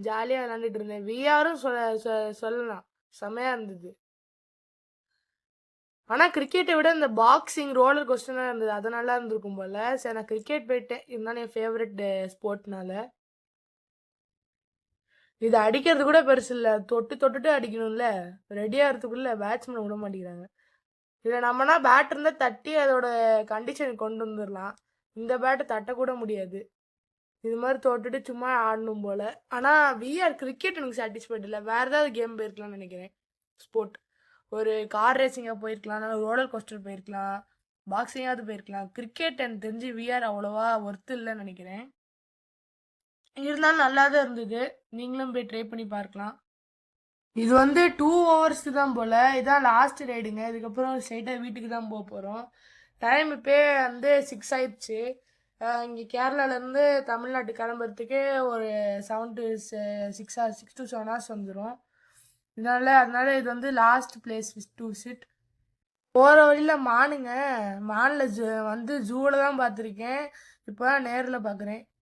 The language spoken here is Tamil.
ஜாலியாக விளாண்டுட்டு இருந்தேன். விஆரும் சொல்லலாம், செமையாக இருந்தது. ஆனால் கிரிக்கெட்டை விட இந்த பாக்ஸிங் ரோலர் கோஸ்டர் தான் இருந்தது, அது நல்லா இருந்திருக்கும் போல். சரி, நான் கிரிக்கெட் போயிட்டேன், இருந்தாலும் என் ஃபேவரட் ஸ்போர்ட்னால. இது அடிக்கிறது கூட பெருசு இல்லை, தொட்டுட்டு அடிக்கணும்ல, ரெடி ஆகிறதுக்குள்ள பேட்ஸ்மேன் விட மாட்டேங்கிறாங்க. இதில் நம்மனா பேட் இருந்தால் தட்டி அதோட கண்டிஷனுக்கு கொண்டு வந்துடலாம், இந்த பேட்டை தட்டக்கூட முடியாது. இது மாதிரி தொட்டுட்டு சும்மா ஆடணும் போல். ஆனால் விஆர் கிரிக்கெட் எனக்கு சாட்டிஸ்ஃபைட் இல்லை, வேறு ஏதாவது கேம் போயிருக்கலாம்னு நினைக்கிறேன். ஸ்போர்ட் ஒரு கார் ரேசிங்காக போயிருக்கலாம், ரோலர் கோஸ்டர் போயிருக்கலாம், பாக்ஸிங்காவது போயிருக்கலாம். கிரிக்கெட் எனக்கு தெரிஞ்சு விஆர் அவ்வளோவா ஒர்த்து இல்லைன்னு நினைக்கிறேன். இருந்தாலும் நல்லா தான் இருந்தது, நீங்களும் போய் ட்ரை பண்ணி பார்க்கலாம். இது வந்து 2 hours தான் போல், இதான் லாஸ்ட் ரைடுங்க. இதுக்கப்புறம் ஸ்ட்ரைட்டாக வீட்டுக்கு தான் போக போகிறோம். டைம் இப்போ வந்து 6 ஆயிடுச்சு. இங்கே கேரளாலேருந்து தமிழ்நாட்டு கிளம்புறதுக்கு ஒரு 7 to 7 hours வந்துடும். அதனால இது வந்து லாஸ்ட் பிளேஸ் டு விசிட். போகிற வழியில் மானுங்க, மானில் வந்து ஜூவில் தான் பார்த்துருக்கேன், இப்போ தான் நேரில் பார்க்குறேன்.